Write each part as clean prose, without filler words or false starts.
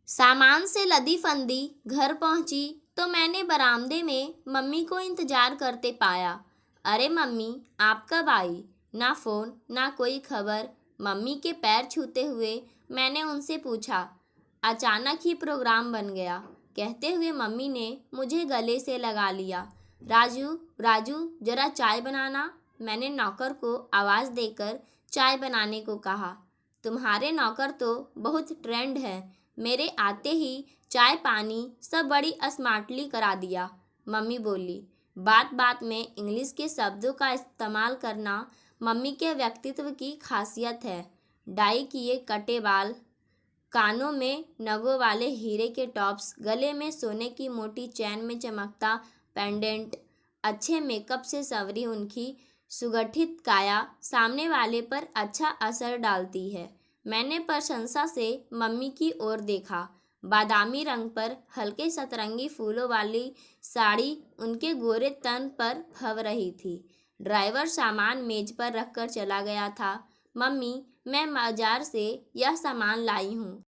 सामान से लदी फंदी घर पहुंची तो मैंने बरामदे में मम्मी को इंतजार करते पाया। अरे मम्मी, आप कब आई? ना फ़ोन ना कोई खबर। मम्मी के पैर छूते हुए मैंने उनसे पूछा। अचानक ही प्रोग्राम बन गया, कहते हुए मम्मी ने मुझे गले से लगा लिया। राजू राजू, जरा चाय बनाना। मैंने नौकर को आवाज़ देकर चाय बनाने को कहा। तुम्हारे नौकर तो बहुत ट्रेंड है, मेरे आते ही चाय पानी सब बड़ी स्मार्टली करा दिया। मम्मी बोली। बात बात में इंग्लिश के शब्दों का इस्तेमाल करना मम्मी के व्यक्तित्व की खासियत है। डाई किए कटे बाल, कानों में नगों वाले हीरे के टॉप्स, गले में सोने की मोटी चैन में चमकता पेंडेंट, अच्छे मेकअप से संवरी उनकी सुगठित काया सामने वाले पर अच्छा असर डालती है। मैंने प्रशंसा से मम्मी की ओर देखा। बादामी रंग पर हल्के सतरंगी फूलों वाली साड़ी उनके गोरे तन पर फव रही थी। ड्राइवर सामान मेज पर रखकर चला गया था। मम्मी, मैं बाजार से यह सामान लाई हूँ,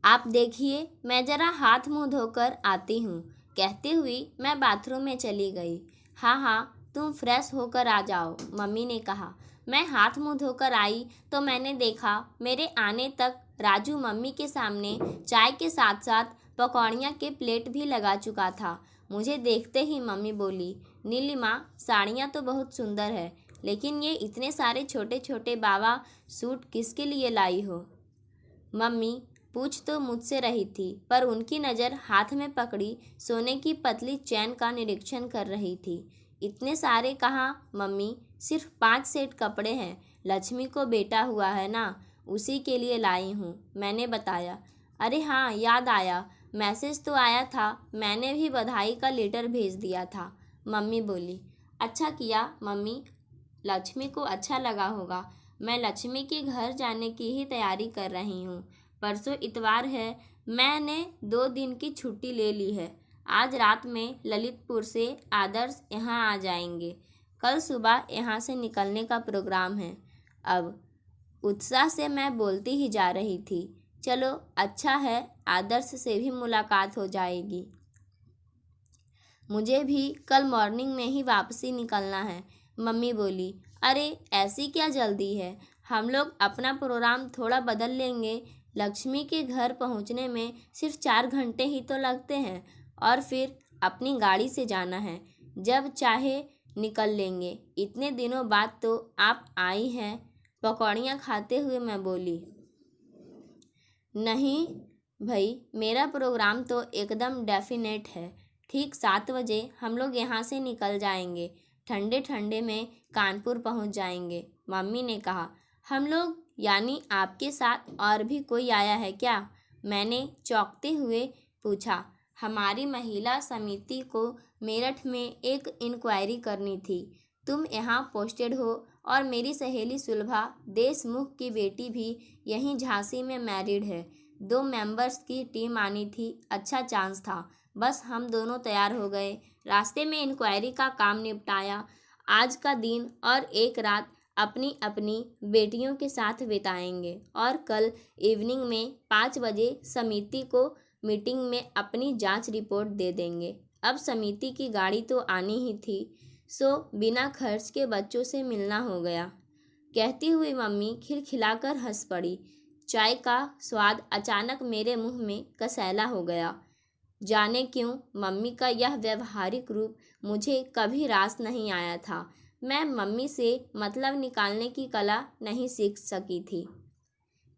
आप देखिए, मैं जरा हाथ मुंह धोकर आती हूँ, कहते हुए मैं बाथरूम में चली गई। हाँ हाँ, तुम फ्रेश होकर आ जाओ, मम्मी ने कहा। मैं हाथ मुंह धोकर आई तो मैंने देखा मेरे आने तक राजू मम्मी के सामने चाय के साथ साथ पकौड़ियाँ के प्लेट भी लगा चुका था। मुझे देखते ही मम्मी बोली, नीलिमा, साड़ियाँ तो बहुत सुंदर है, लेकिन ये इतने सारे छोटे छोटे बाबा सूट किसके लिए लाई हो? मम्मी पूछ तो मुझसे रही थी, पर उनकी नज़र हाथ में पकड़ी सोने की पतली चैन का निरीक्षण कर रही थी। इतने सारे कहाँ मम्मी, सिर्फ 5 सेट कपड़े हैं। लक्ष्मी को बेटा हुआ है ना, उसी के लिए लाई हूँ, मैंने बताया। अरे हाँ, याद आया, मैसेज तो आया था, मैंने भी बधाई का लेटर भेज दिया था, मम्मी बोली। अच्छा किया मम्मी, लक्ष्मी को अच्छा लगा होगा। मैं लक्ष्मी के घर जाने की ही तैयारी कर रही हूँ। परसों इतवार है, मैंने 2 दिन की छुट्टी ले ली है। आज रात में ललितपुर से आदर्श यहाँ आ जाएंगे। कल सुबह यहाँ से निकलने का प्रोग्राम है। अब उत्साह से मैं बोलती ही जा रही थी। चलो अच्छा है, आदर्श से भी मुलाकात हो जाएगी। मुझे भी कल मॉर्निंग में ही वापसी निकलना है, मम्मी बोली। अरे ऐसी क्या जल्दी है, हम लोग अपना प्रोग्राम थोड़ा बदल लेंगे। लक्ष्मी के घर पहुंचने में सिर्फ 4 घंटे ही तो लगते हैं, और फिर अपनी गाड़ी से जाना है, जब चाहे निकल लेंगे। इतने दिनों बाद तो आप आई हैं, पकौड़ियाँ खाते हुए मैं बोली। नहीं भाई, मेरा प्रोग्राम तो एकदम डेफिनेट है। ठीक 7 बजे हम लोग यहाँ से निकल जाएंगे, ठंडे ठंडे में कानपुर पहुँच जाएंगे, मम्मी ने कहा। हम लोग यानी आपके साथ और भी कोई आया है क्या? मैंने चौंकते हुए पूछा। हमारी महिला समिति को मेरठ में एक इंक्वायरी करनी थी। तुम यहाँ पोस्टेड हो और मेरी सहेली सुलभा देशमुख की बेटी भी यहीं झांसी में मैरिड है। 2 मेंबर्स की टीम आनी थी, अच्छा चांस था। बस हम दोनों तैयार हो गए, रास्ते में इंक्वायरी का काम निपटाया। आज का दिन और एक रात अपनी अपनी बेटियों के साथ बिताएंगे और कल इवनिंग में 5 बजे समिति को मीटिंग में अपनी जांच रिपोर्ट दे देंगे। अब समिति की गाड़ी तो आनी ही थी, सो बिना खर्च के बच्चों से मिलना हो गया, कहती हुई मम्मी खिलखिलाकर हंस पड़ी। चाय का स्वाद अचानक मेरे मुंह में कसैला हो गया। जाने क्यों मम्मी का यह व्यवहारिक रूप मुझे कभी रास नहीं आया था। मैं मम्मी से मतलब निकालने की कला नहीं सीख सकी थी।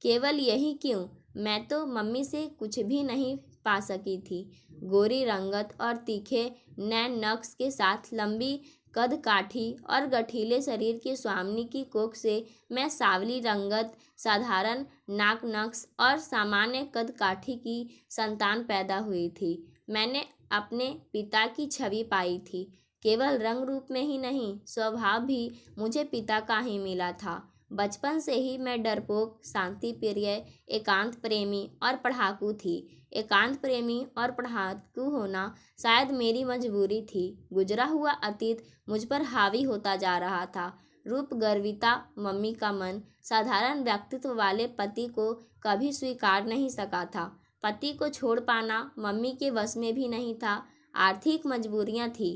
केवल यही क्यों, मैं तो मम्मी से कुछ भी नहीं पा सकी थी। गोरी रंगत और तीखे नैन नक्श के साथ लंबी कद काठी और गठीले शरीर की स्वामिनी की कोख से मैं सांवली रंगत, साधारण नाक नक्श और सामान्य कद काठी की संतान पैदा हुई थी। मैंने अपने पिता की छवि पाई थी। केवल रंग रूप में ही नहीं, स्वभाव भी मुझे पिता का ही मिला था। बचपन से ही मैं डरपोक, शांति प्रिय, एकांत प्रेमी और पढ़ाकू थी। एकांत प्रेमी और पढ़ाकू होना शायद मेरी मजबूरी थी। गुजरा हुआ अतीत मुझ पर हावी होता जा रहा था। रूप गर्विता मम्मी का मन, साधारण व्यक्तित्व वाले पति को कभी स्वीकार नहीं सका था। पति को छोड़ पाना मम्मी के वश में भी नहीं था। आर्थिक मजबूरियां थी,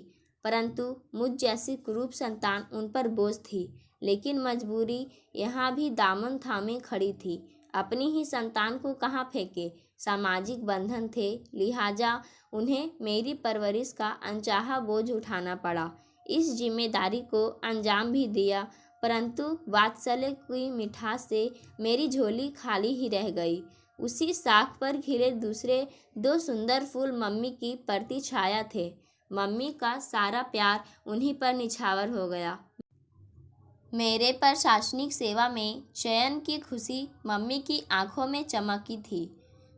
परंतु मुझ जैसी कुरूप संतान उन पर बोझ थी। लेकिन मजबूरी यहाँ भी दामन थामे खड़ी थी। अपनी ही संतान को कहाँ फेंके। सामाजिक बंधन थे, लिहाजा उन्हें मेरी परवरिश का अनचाहा बोझ उठाना पड़ा। इस जिम्मेदारी को अंजाम भी दिया, परंतु वात्सल्य की मिठास से मेरी झोली खाली ही रह गई। उसी साख पर खिले दूसरे दो सुंदर फूल मम्मी की परती छाया थे। मम्मी का सारा प्यार उन्हीं पर निछावर हो गया। मेरे प्रशासनिक सेवा में चयन की खुशी मम्मी की आंखों में चमकी थी।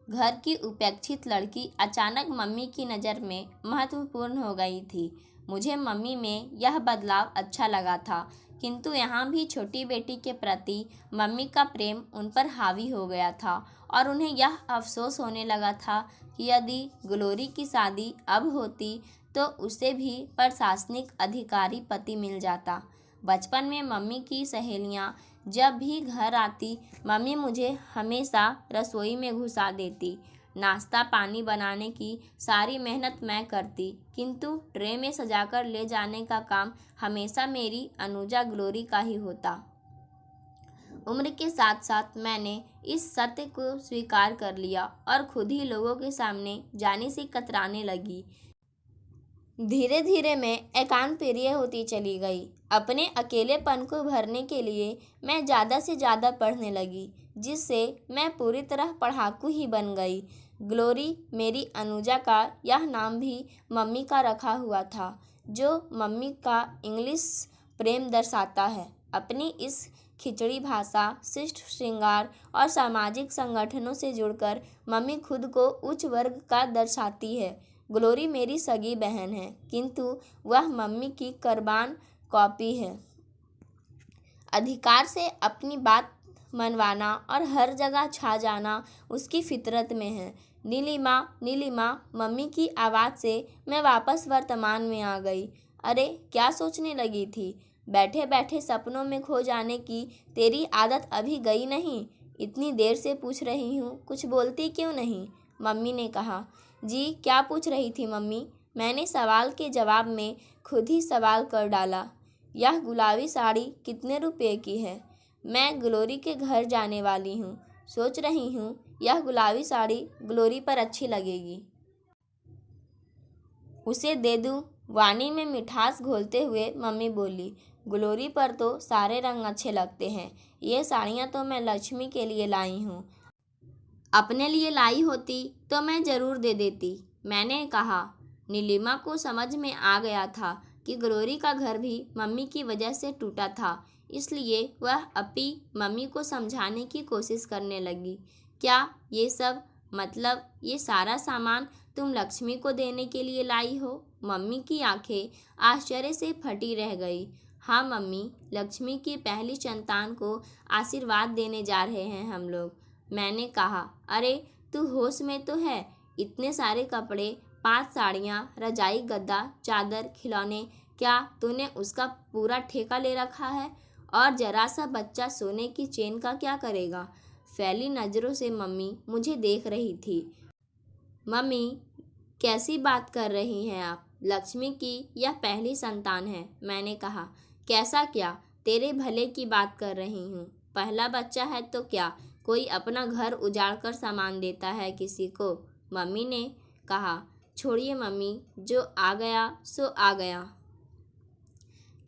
घर की उपेक्षित लड़की अचानक मम्मी की नज़र में महत्वपूर्ण हो गई थी। मुझे मम्मी में यह बदलाव अच्छा लगा था, किंतु यहाँ भी छोटी बेटी के प्रति मम्मी का प्रेम उन पर हावी हो गया था और उन्हें यह अफसोस होने लगा था कि यदि ग्लोरी की शादी अब होती तो उसे भी प्रशासनिक अधिकारी पति मिल जाता। बचपन में मम्मी की सहेलियाँ जब भी घर आती, मम्मी मुझे हमेशा रसोई में घुसा देती। नाश्ता पानी बनाने की सारी मेहनत मैं करती, किंतु ट्रे में सजाकर ले जाने का काम हमेशा मेरी अनुजा ग्लोरी का ही होता। उम्र के साथ साथ मैंने इस सत्य को स्वीकार कर लिया और खुद ही लोगों के सामने जाने से कतराने लगी। धीरे धीरे मैं एकांत प्रिय होती चली गई। अपने अकेलेपन को भरने के लिए मैं ज़्यादा से ज़्यादा पढ़ने लगी, जिससे मैं पूरी तरह पढ़ाकू ही बन गई। ग्लोरी मेरी अनुजा का यह नाम भी मम्मी का रखा हुआ था, जो मम्मी का इंग्लिश प्रेम दर्शाता है। अपनी इस खिचड़ी भाषा, शिष्ट श्रृंगार और सामाजिक संगठनों से जुड़कर मम्मी खुद को उच्च वर्ग का दर्शाती है। ग्लोरी मेरी सगी बहन है, किंतु वह मम्मी की कुर्बान कॉपी है। अधिकार से अपनी बात मनवाना और हर जगह छा जाना उसकी फितरत में है। नीलिमा नीलिमा मम्मी की आवाज़ से मैं वापस वर्तमान में आ गई। अरे क्या सोचने लगी थी? बैठे बैठे सपनों में खो जाने की तेरी आदत अभी गई नहीं? इतनी देर से पूछ रही हूँ, कुछ बोलती क्यों नहीं? मम्मी ने कहा। जी क्या पूछ रही थी मम्मी? मैंने सवाल के जवाब में खुद ही सवाल कर डाला। यह गुलाबी साड़ी कितने रुपए की है? मैं ग्लोरी के घर जाने वाली हूँ, सोच रही हूँ यह गुलाबी साड़ी ग्लोरी पर अच्छी लगेगी, उसे दे दूँ? वाणी में मिठास घोलते हुए मम्मी बोली। ग्लोरी पर तो सारे रंग अच्छे लगते हैं। ये साड़ियाँ तो मैं लक्ष्मी के लिए लाई हूँ। अपने लिए लाई होती तो मैं ज़रूर दे देती, मैंने कहा। नीलिमा को समझ में आ गया था कि ग्लोरी का घर भी मम्मी की वजह से टूटा था, इसलिए वह अपी मम्मी को समझाने की कोशिश करने लगी। क्या ये सब मतलब ये सारा सामान तुम लक्ष्मी को देने के लिए लाई हो? मम्मी की आंखें आश्चर्य से फटी रह गई। हाँ मम्मी, लक्ष्मी की पहली संतान को आशीर्वाद देने जा रहे हैं हम लोग, मैंने कहा। अरे तू होश में तो है? इतने सारे कपड़े, 5 साड़ियाँ, रजाई, गद्दा, चादर, खिलौने, क्या तूने उसका पूरा ठेका ले रखा है? और जरा सा बच्चा सोने की चेन का क्या करेगा? फैली नज़रों से मम्मी मुझे देख रही थी। मम्मी कैसी बात कर रही हैं आप? लक्ष्मी की यह पहली संतान है, मैंने कहा। कैसा क्या? तेरे भले की बात कर रही हूँ। पहला बच्चा है तो क्या कोई अपना घर उजाड़ कर सामान देता है किसी को? मम्मी ने कहा। छोड़िए मम्मी, जो आ गया सो आ गया,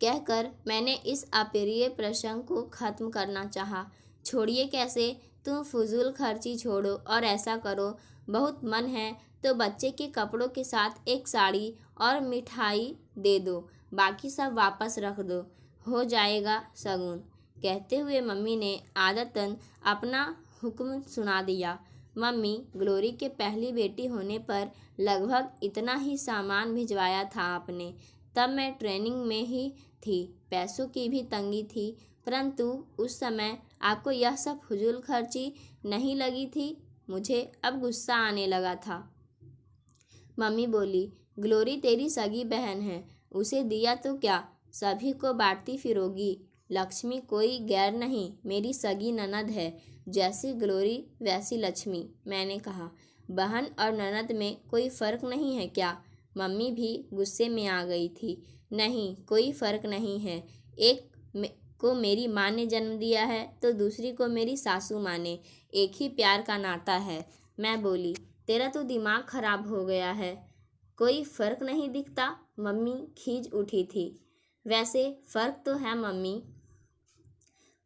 कहकर मैंने इस अप्रिय प्रसंग को ख़त्म करना चाहा। छोड़िए कैसे? तुम फजूल खर्ची छोड़ो और ऐसा करो, बहुत मन है तो बच्चे के कपड़ों के साथ एक साड़ी और मिठाई दे दो, बाकी सब वापस रख दो, हो जाएगा शगुन। कहते हुए मम्मी ने आदतन अपना हुक्म सुना दिया। मम्मी ग्लोरी के पहली बेटी होने पर लगभग इतना ही सामान भिजवाया था आपने। तब मैं ट्रेनिंग में ही थी, पैसों की भी तंगी थी, परंतु उस समय आपको यह सब फजूल खर्ची नहीं लगी थी? मुझे अब गुस्सा आने लगा था। मम्मी बोली, ग्लोरी तेरी सगी बहन है, उसे दिया तो क्या सभी को बांटती फिरोगी? लक्ष्मी कोई गैर नहीं, मेरी सगी ननद है। जैसी ग्लोरी वैसी लक्ष्मी, मैंने कहा। बहन और ननद में कोई फ़र्क नहीं है क्या? मम्मी भी गुस्से में आ गई थी। नहीं, कोई फ़र्क नहीं है। एक को मेरी माँ ने जन्म दिया है तो दूसरी को मेरी सासू माँ ने। एक ही प्यार का नाता है। मैं बोली, तेरा तो दिमाग खराब हो गया है, कोई फ़र्क नहीं दिखता? मम्मी खींच उठी थी। वैसे फ़र्क तो है मम्मी।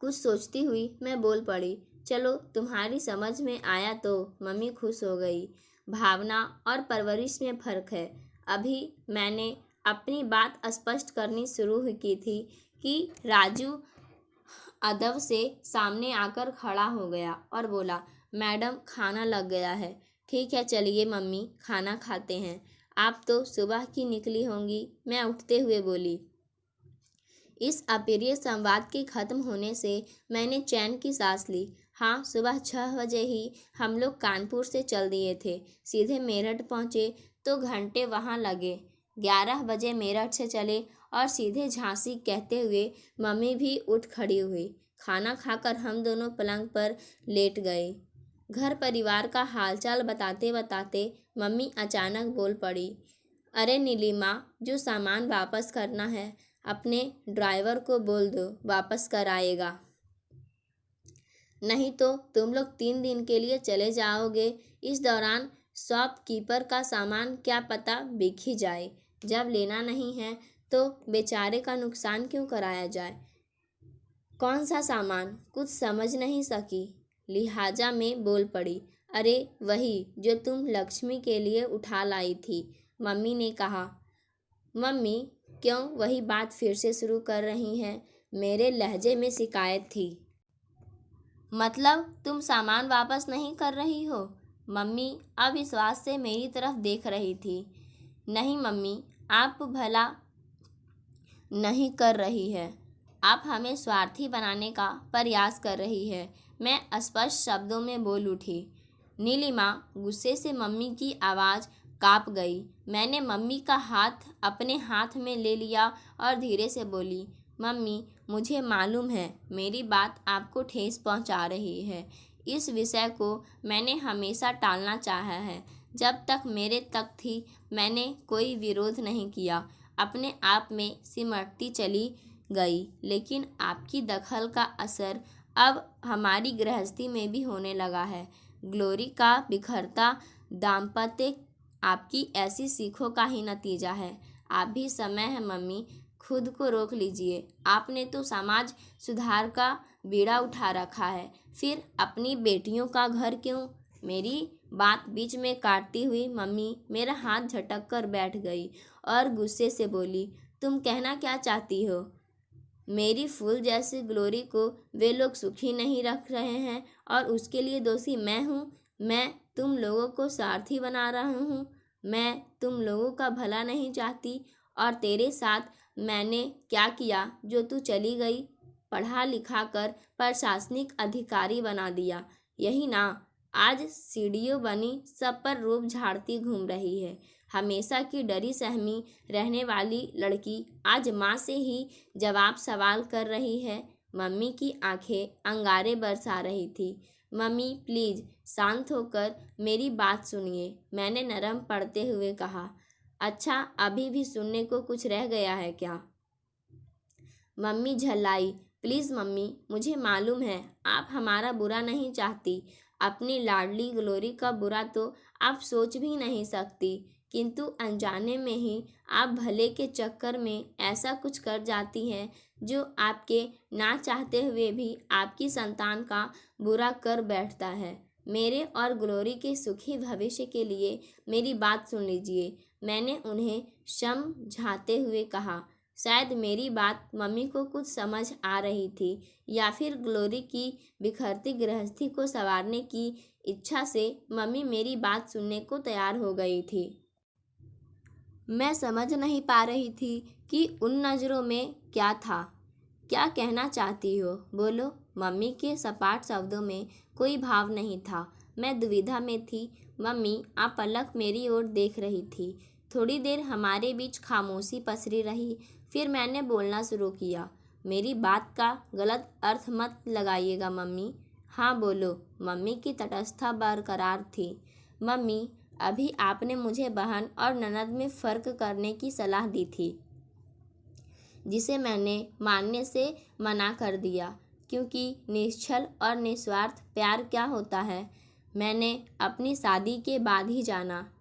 कुछ सोचती हुई मैं बोल पड़ी, चलो तुम्हारी समझ में आया तो। मम्मी खुश हो गई। भावना और परवरिश में फ़र्क है। अभी मैंने अपनी बात स्पष्ट करनी शुरू की थी कि राजू अदब से सामने आकर खड़ा हो गया और बोला, मैडम खाना लग गया है। ठीक है चलिए मम्मी, खाना खाते हैं। आप तो सुबह की निकली होंगी, मैं उठते हुए बोली। इस अप्रिय संवाद के ख़त्म होने से मैंने चैन की सांस ली। हाँ, सुबह 6 बजे ही हम लोग कानपुर से चल दिए थे। सीधे मेरठ पहुँचे तो घंटे वहाँ लगे। 11 बजे मेरठ से चले और सीधे झांसी कहते हुए मम्मी भी उठ खड़ी हुई। खाना खाकर हम दोनों पलंग पर लेट गए। घर परिवार का हालचाल बताते बताते मम्मी अचानक बोल पड़ी, अरे नीलिमा, जो सामान वापस करना है अपने ड्राइवर को बोल दो, वापस कर आएगा। नहीं तो तुम लोग 3 दिन के लिए चले जाओगे। इस दौरान शॉपकीपर का सामान क्या पता बिक ही जाए। जब लेना नहीं है तो बेचारे का नुकसान क्यों कराया जाए। कौन सा सामान? कुछ समझ नहीं सकी, लिहाजा में बोल पड़ी, अरे वही जो तुम लक्ष्मी के लिए उठा लाई थी। मम्मी ने कहा। मम्मी क्यों वही बात फिर से शुरू कर रही हैं? मेरे लहजे में शिकायत थी। मतलब तुम सामान वापस नहीं कर रही हो? मम्मी अविश्वास से मेरी तरफ देख रही थी। नहीं मम्मी, आप भला नहीं कर रही है, आप हमें स्वार्थी बनाने का प्रयास कर रही है। मैं स्पष्ट शब्दों में बोल उठी। नीलिमा गुस्से से मम्मी की आवाज़ काँप गई। मैंने मम्मी का हाथ अपने हाथ में ले लिया और धीरे से बोली, मम्मी मुझे मालूम है मेरी बात आपको ठेस पहुंचा रही है। इस विषय को मैंने हमेशा टालना चाहा है। जब तक मेरे तक थी मैंने कोई विरोध नहीं किया, अपने आप में सिमटती चली गई। लेकिन आपकी दखल का असर अब हमारी गृहस्थी में भी होने लगा है। ग्लोरी का बिखरता दाम्पत्य आपकी ऐसी सीखों का ही नतीजा है। आप भी समय है मम्मी, खुद को रोक लीजिए। आपने तो समाज सुधार का बीड़ा उठा रखा है, फिर अपनी बेटियों का घर क्यों? मेरी बात बीच में काटती हुई मम्मी मेरा हाथ झटक कर बैठ गई और गुस्से से बोली, तुम कहना क्या चाहती हो? मेरी फूल जैसी ग्लोरी को वे लोग सुखी नहीं रख रहे हैं और उसके लिए दोषी मैं हूँ? मैं तुम लोगों को स्वार्थी बना रहा हूँ? मैं तुम लोगों का भला नहीं चाहती? और तेरे साथ मैंने क्या किया जो तू चली गई? पढ़ा लिखा कर प्रशासनिक अधिकारी बना दिया, यही ना? आज सीडीओ बनी सब पर रूप झाड़ती घूम रही है। हमेशा की डरी सहमी रहने वाली लड़की आज माँ से ही जवाब सवाल कर रही है। मम्मी की आंखें अंगारे बरसा रही थी। मम्मी प्लीज़ शांत होकर मेरी बात सुनिए, मैंने नरम पड़ते हुए कहा। अच्छा, अभी भी सुनने को कुछ रह गया है क्या? मम्मी झल्लाई। प्लीज़ मम्मी, मुझे मालूम है आप हमारा बुरा नहीं चाहती, अपनी लाडली ग्लोरी का बुरा तो आप सोच भी नहीं सकती, किंतु अनजाने में ही आप भले के चक्कर में ऐसा कुछ कर जाती हैं जो आपके ना चाहते हुए भी आपकी संतान का बुरा कर बैठता है। मेरे और ग्लोरी के सुखी भविष्य के लिए मेरी बात सुन लीजिए, मैंने उन्हें समझाते हुए कहा। शायद मेरी बात मम्मी को कुछ समझ आ रही थी या फिर ग्लोरी की बिखरती गृहस्थी को संवारने की इच्छा से मम्मी मेरी बात सुनने को तैयार हो गई थी। मैं समझ नहीं पा रही थी कि उन नज़रों में क्या था। क्या कहना चाहती हो? बोलो। मम्मी के सपाट शब्दों में कोई भाव नहीं था। मैं दुविधा में थी। मम्मी आप पलक मेरी ओर देख रही थी। थोड़ी देर हमारे बीच खामोशी पसरी रही। फिर मैंने बोलना शुरू किया। मेरी बात का गलत अर्थ मत लगाइएगा मम्मी, हाँ बोलो। मम्मी की तटस्थता बरकरार थी। मम्मी, अभी आपने मुझे बहन और ननद में फ़र्क करने की सलाह दी थी, जिसे मैंने मानने से मना कर दिया, क्योंकि निश्छल और निस्वार्थ प्यार क्या होता है मैंने अपनी शादी के बाद ही जाना।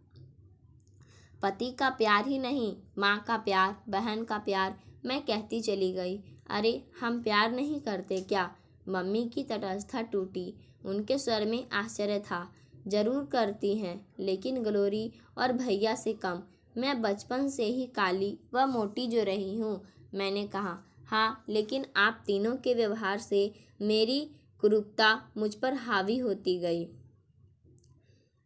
पति का प्यार ही नहीं, माँ का प्यार, बहन का प्यार। मैं कहती चली गई, अरे हम प्यार नहीं करते क्या? मम्मी की तटस्थता टूटी। उनके स्वर में आश्चर्य था। जरूर करती हैं, लेकिन ग्लोरी और भैया से कम। मैं बचपन से ही काली व मोटी जो रही हूँ। मैंने कहा, हाँ, लेकिन आप तीनों के व्यवहार से मेरी कुरूपता मुझ पर हावी होती गई।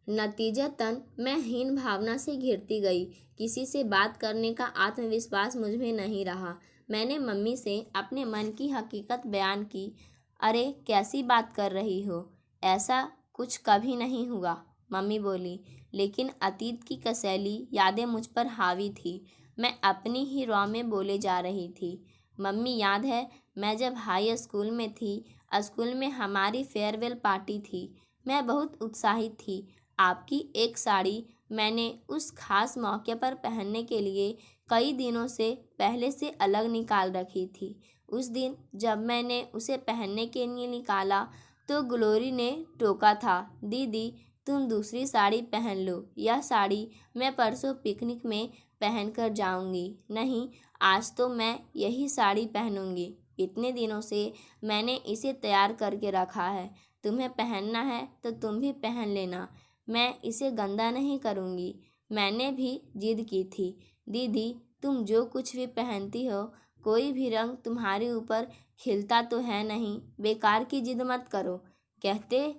नतीजतन मैं हीन भावना से घिरती गई। किसी से बात करने का आत्मविश्वास मुझ में नहीं रहा। मैंने मम्मी से अपने मन की हकीकत बयान की। अरे कैसी बात कर रही हो? ऐसा कुछ कभी नहीं हुआ, मम्मी बोली। लेकिन अतीत की कसैली यादें मुझ पर हावी थी। मैं अपनी ही रॉ में बोले जा रही थी। मम्मी, याद है मैं जब हाई स्कूल में थी, स्कूल में हमारी फेयरवेल पार्टी थी। मैं बहुत उत्साहित थी। आपकी एक साड़ी मैंने उस खास मौके पर पहनने के लिए कई दिनों से पहले से अलग निकाल रखी थी। उस दिन जब मैंने उसे पहनने के लिए निकाला तो ग्लोरी ने टोका था, दीदी तुम दूसरी साड़ी पहन लो। यह साड़ी मैं परसों पिकनिक में पहन कर जाऊंगी। नहीं, आज तो मैं यही साड़ी पहनूंगी। इतने दिनों से मैंने इसे तैयार करके रखा है। तुम्हें पहनना है तो तुम भी पहन लेना। मैं इसे गंदा नहीं करूँगी। मैंने भी जिद की थी, दीदी तुम जो कुछ भी पहनती हो, कोई भी रंग तुम्हारे ऊपर खिलता तो है नहीं, बेकार की जिद मत करो। कहते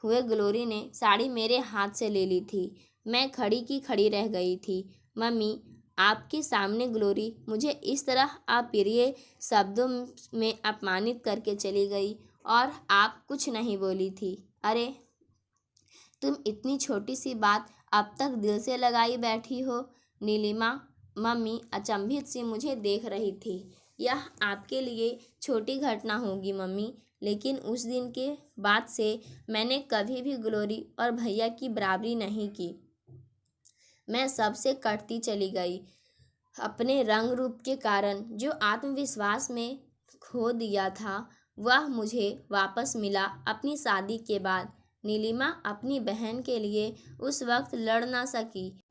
हुए ग्लोरी ने साड़ी मेरे हाथ से ले ली थी। मैं खड़ी की खड़ी रह गई थी। मम्मी, आपके सामने ग्लोरी मुझे इस तरह अप्रिय शब्दों में अपमानित करके चली गई और आप कुछ नहीं बोली थी। अरे तुम इतनी छोटी सी बात अब तक दिल से लगाई बैठी हो। नीलिमा, मम्मी अचंभित सी मुझे देख रही थी। यह आपके लिए छोटी घटना होगी मम्मी, लेकिन उस दिन के बाद से मैंने कभी भी ग्लोरी और भैया की बराबरी नहीं की। मैं सबसे कटती चली गई। अपने रंग रूप के कारण जो आत्मविश्वास में खो दिया था, वह मुझे वापस मिला अपनी शादी के बाद। नीलिमा अपनी बहन के लिए उस वक्त लड़ ना सकी,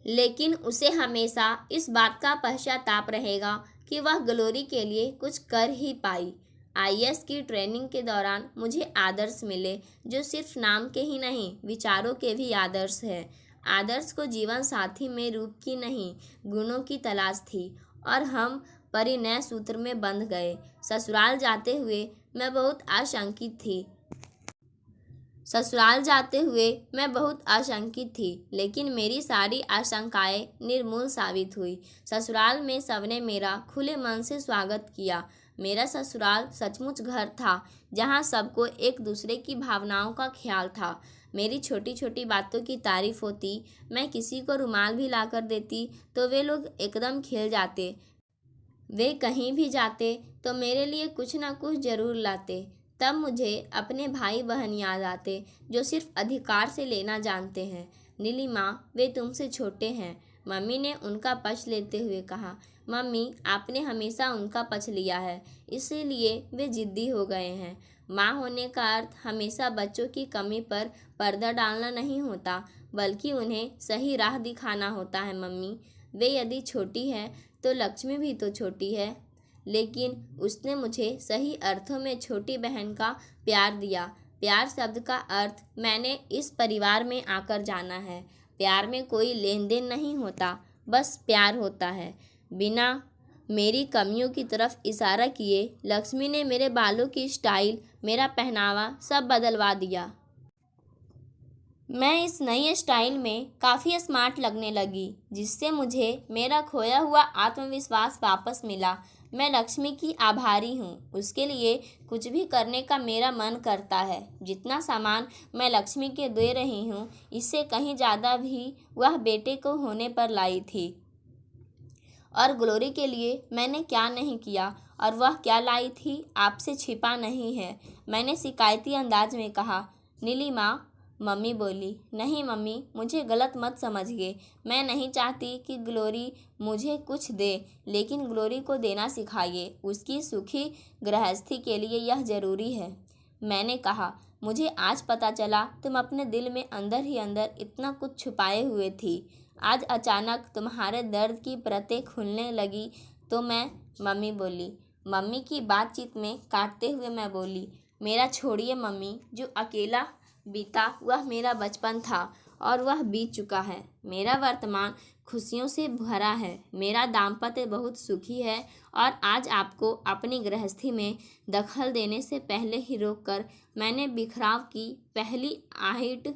लेकिन उसे हमेशा इस बात का पश्चाताप रहेगा कि वह ग्लोरी के लिए कुछ कर ही पाई। आईएएस की ट्रेनिंग के दौरान मुझे आदर्श मिले, जो सिर्फ नाम के ही नहीं, विचारों के भी आदर्श हैं। आदर्श को जीवन साथी में रूप की नहीं, गुणों की तलाश थी, और हम परिणय सूत्र में बंध गए। ससुराल जाते हुए मैं बहुत आशंकित थी, लेकिन मेरी सारी आशंकाएं निर्मूल साबित हुई। ससुराल में सबने मेरा खुले मन से स्वागत किया। मेरा ससुराल सचमुच घर था, जहां सबको एक दूसरे की भावनाओं का ख्याल था। मेरी छोटी छोटी बातों की तारीफ होती। मैं किसी को रुमाल भी लाकर देती तो वे लोग एकदम खिल जाते। वे कहीं भी जाते तो मेरे लिए कुछ ना कुछ जरूर लाते। तब मुझे अपने भाई बहन याद आते, जो सिर्फ अधिकार से लेना जानते हैं। नीलिमा, वे तुमसे छोटे हैं, मम्मी ने उनका पक्ष लेते हुए कहा। मम्मी, आपने हमेशा उनका पक्ष लिया है, इसीलिए वे जिद्दी हो गए हैं। माँ होने का अर्थ हमेशा बच्चों की कमी पर पर्दा डालना नहीं होता, बल्कि उन्हें सही राह दिखाना होता है। मम्मी, वे यदि छोटी है तो लक्ष्मी भी तो छोटी है, लेकिन उसने मुझे सही अर्थों में छोटी बहन का प्यार दिया। प्यार शब्द का अर्थ मैंने इस परिवार में आकर जाना है। प्यार में कोई लेन देन नहीं होता, बस प्यार होता है। बिना मेरी कमियों की तरफ इशारा किए लक्ष्मी ने मेरे बालों की स्टाइल, मेरा पहनावा सब बदलवा दिया। मैं इस नई स्टाइल में काफ़ी स्मार्ट लगने लगी, जिससे मुझे मेरा खोया हुआ आत्मविश्वास वापस मिला। मैं लक्ष्मी की आभारी हूँ। उसके लिए कुछ भी करने का मेरा मन करता है। जितना सामान मैं लक्ष्मी के दे रही हूँ, इससे कहीं ज़्यादा भी वह बेटे को होने पर लाई थी। और ग्लोरी के लिए मैंने क्या नहीं किया, और वह क्या लाई थी आपसे छिपा नहीं है, मैंने शिकायती अंदाज में कहा। नीलिमा, मम्मी बोली। नहीं मम्मी, मुझे गलत मत समझिए, मैं नहीं चाहती कि ग्लोरी मुझे कुछ दे, लेकिन ग्लोरी को देना सिखाइए, उसकी सुखी गृहस्थी के लिए यह ज़रूरी है। मैंने कहा, मुझे आज पता चला तुम अपने दिल में अंदर ही अंदर इतना कुछ छुपाए हुए थी। आज अचानक तुम्हारे दर्द की परतें खुलने लगी तो मम्मी बोली। मम्मी की बातचीत में काटते हुए मैं बोली, मेरा छोड़िए मम्मी, जो अकेला बीता वह मेरा बचपन था और वह बीत चुका है। मेरा वर्तमान खुशियों से भरा है, मेरा दाम्पत्य बहुत सुखी है, और आज आपको अपनी गृहस्थी में दखल देने से पहले ही रोककर मैंने बिखराव की पहली आहट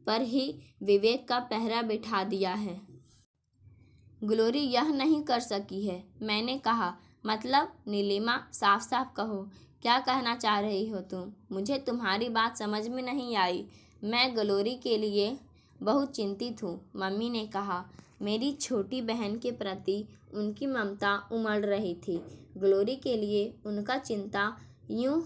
पर ही विवेक का पहरा बिठा दिया है। ग्लोरी यह नहीं कर सकी है, मैंने कहा। मतलब? नीलिमा, साफ साफ कहो, क्या कहना चाह रही हो तुम? मुझे तुम्हारी बात समझ में नहीं आई। मैं ग्लोरी के लिए बहुत चिंतित हूँ, मम्मी ने कहा। मेरी छोटी बहन के प्रति उनकी ममता उमड़ रही थी। ग्लोरी के लिए उनका चिंता यूँ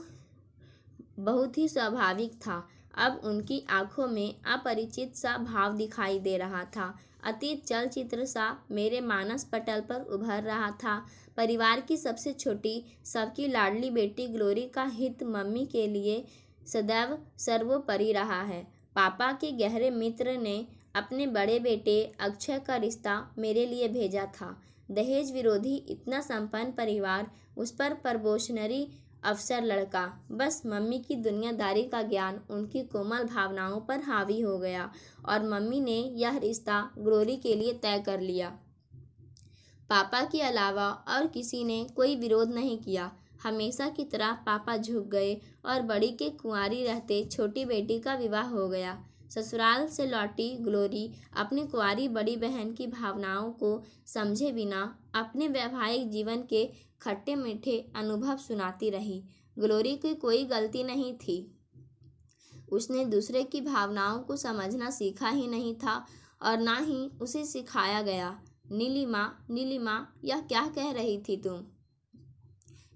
बहुत ही स्वाभाविक था। अब उनकी आंखों में अपरिचित सा भाव दिखाई दे रहा था। अतीत चलचित्र सा मेरे मानस पटल पर उभर रहा था। परिवार की सबसे छोटी, सबकी लाडली बेटी ग्लोरी का हित मम्मी के लिए सदैव सर्वोपरि रहा है। पापा के गहरे मित्र ने अपने बड़े बेटे अक्षय का रिश्ता मेरे लिए भेजा था। दहेज विरोधी इतना संपन्न परिवार, उस पर प्रोबेशनरी अफसर लड़का। बस मम्मी की दुनियादारी का ज्ञान उनकी कोमल भावनाओं पर हावी हो गया और मम्मी ने यह रिश्ता ग्लोरी के लिए तय कर लिया। पापा के अलावा और किसी ने कोई विरोध नहीं किया। हमेशा की तरह पापा झुक गए और बड़ी के कुंवारी रहते छोटी बेटी का विवाह हो गया। ससुराल से लौटी ग्लोरी अपनी कुंवारी बड़ी बहन की भावनाओं को समझे बिना अपने वैवाहिक जीवन के खट्टे मीठे अनुभव सुनाती रही। ग्लोरी की कोई गलती नहीं थी, उसने दूसरे की भावनाओं को समझना सीखा ही नहीं था और ना ही उसे सिखाया गया। नीलिमा, नीलिमा, यह क्या कह रही थी तुम?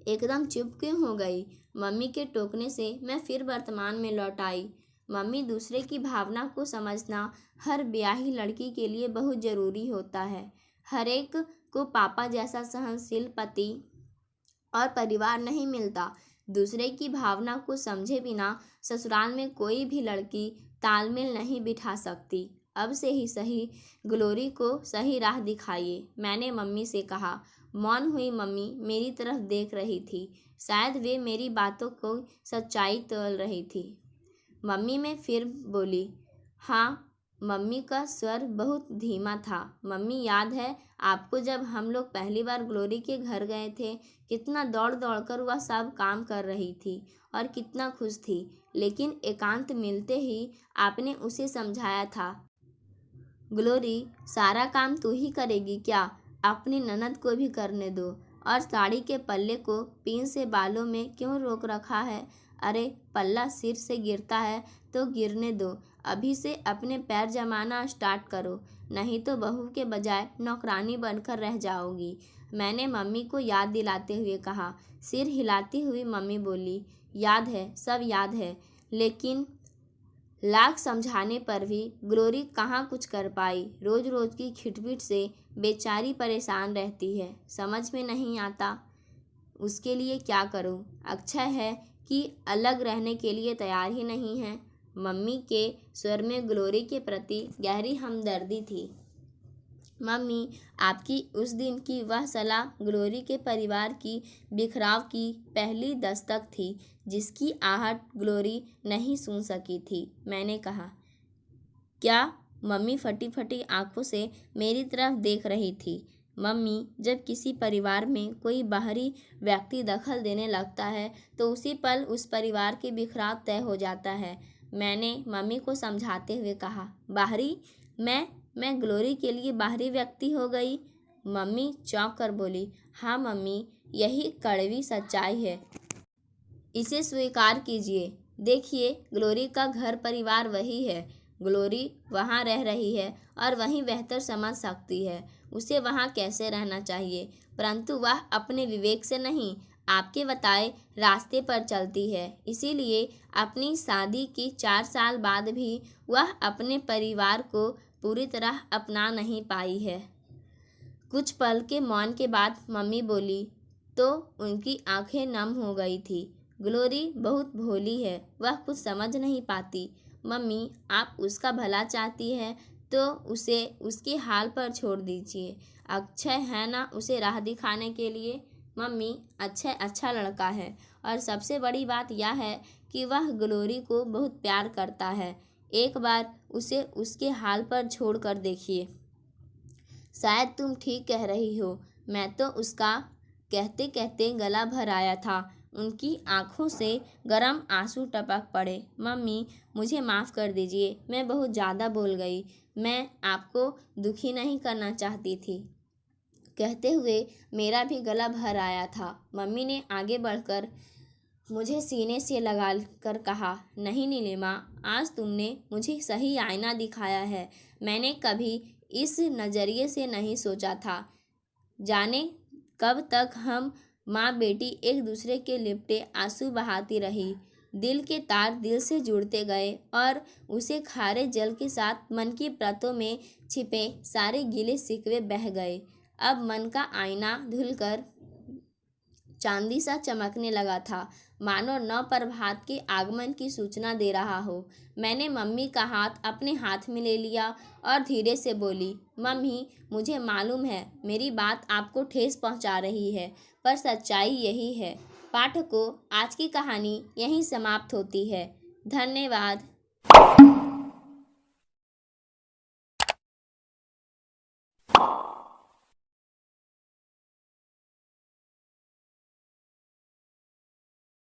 एकदम चुप क्यों हो गई? मम्मी के टोकने से मैं फिर वर्तमान में लौट आई। मम्मी, दूसरे की भावना को समझना हर ब्याही लड़की के लिए बहुत ज़रूरी होता है। हर एक को पापा जैसा सहनशील पति और परिवार नहीं मिलता। दूसरे की भावना को समझे बिना ससुराल में कोई भी लड़की तालमेल नहीं बिठा सकती। अब से ही सही ग्लोरी को सही राह दिखाइए, मैंने मम्मी से कहा। मौन हुई मम्मी मेरी तरफ देख रही थी। शायद वे मेरी बातों को सच्चाई तोल रही थी। मम्मी में फिर बोली। हाँ, मम्मी का स्वर बहुत धीमा था। मम्मी, याद है आपको जब हम लोग पहली बार ग्लोरी के घर गए थे, कितना दौड़ दौड़ कर वह सब काम कर रही थी और कितना खुश थी। लेकिन एकांत मिलते ही आपने उसे समझाया था, ग्लोरी, सारा काम तू ही करेगी क्या? अपनी ननद को भी करने दो। और साड़ी के पल्ले को पिन से बालों में क्यों रोक रखा है? अरे, पल्ला सिर से गिरता है तो गिरने दो। अभी से अपने पैर जमाना स्टार्ट करो, नहीं तो बहू के बजाय नौकरानी बनकर रह जाओगी, मैंने मम्मी को याद दिलाते हुए कहा। सिर हिलाती हुई मम्मी बोली, याद है, सब याद है। लेकिन लाख समझाने पर भी ग्लोरी कहाँ कुछ कर पाई। रोज रोज की खिटपिट से बेचारी परेशान रहती है। समझ में नहीं आता उसके लिए क्या करूँ। अक्षय है कि अलग रहने के लिए तैयार ही नहीं है। मम्मी के स्वर में ग्लोरी के प्रति गहरी हमदर्दी थी। मम्मी, आपकी उस दिन की वह सलाह ग्लोरी के परिवार की बिखराव की पहली दस्तक थी, जिसकी आहट ग्लोरी नहीं सुन सकी थी, मैंने कहा। क्या? मम्मी फटी फटी आंखों से मेरी तरफ देख रही थी। मम्मी, जब किसी परिवार में कोई बाहरी व्यक्ति दखल देने लगता है तो उसी पल उस परिवार के बिखराव तय हो जाता है, मैंने मम्मी को समझाते हुए कहा। बाहरी? मैं ग्लोरी के लिए बाहरी व्यक्ति हो गई? मम्मी चौंक कर बोली। हाँ मम्मी, यही कड़वी सच्चाई है, इसे स्वीकार कीजिए। देखिए, ग्लोरी का घर परिवार वही है। ग्लोरी वहाँ रह रही है और वहीं बेहतर समझ सकती है उसे वहाँ कैसे रहना चाहिए, परंतु वह अपने विवेक से नहीं, आपके बताए रास्ते पर चलती है। इसीलिए अपनी शादी के 4 साल बाद भी वह अपने परिवार को पूरी तरह अपना नहीं पाई है। कुछ पल के मौन के बाद मम्मी बोली तो उनकी आंखें नम हो गई थी। ग्लोरी बहुत भोली है, वह कुछ समझ नहीं पाती। मम्मी, आप उसका भला चाहती हैं तो उसे उसके हाल पर छोड़ दीजिए। अक्षय है ना उसे राह दिखाने के लिए। मम्मी, अक्षय अच्छा लड़का है और सबसे बड़ी बात यह है कि वह ग्लोरी को बहुत प्यार करता है। एक बार उसे उसके हाल पर छोड़ कर देखिए। शायद तुम ठीक कह रही हो, मैं तो उसका कहते कहते गला भर आया था। उनकी आंखों से गर्म आंसू टपक पड़े। मम्मी, मुझे माफ़ कर दीजिए, मैं बहुत ज़्यादा बोल गई। मैं आपको दुखी नहीं करना चाहती थी। कहते हुए मेरा भी गला भर आया था। मम्मी ने आगे बढ़कर मुझे सीने से लगा कर कहा, नहीं नीलिमा, आज तुमने मुझे सही आईना दिखाया है। मैंने कभी इस नज़रिए से नहीं सोचा था। जाने कब तक हम माँ बेटी एक दूसरे के लिपटे आंसू बहाती रही। दिल के तार दिल से जुड़ते गए और उसे खारे जल के साथ मन की परतों में छिपे सारे गिले शिकवे बह गए। अब मन का आईना धुलकर चांदी सा चमकने लगा था, मानो नव प्रभात के आगमन की सूचना दे रहा हो। मैंने मम्मी का हाथ अपने हाथ में ले लिया और धीरे से बोली, मम्मी, मुझे मालूम है मेरी बात आपको ठेस पहुंचा रही है, पर सच्चाई यही है। पाठकों, आज की कहानी यहीं समाप्त होती है। धन्यवाद।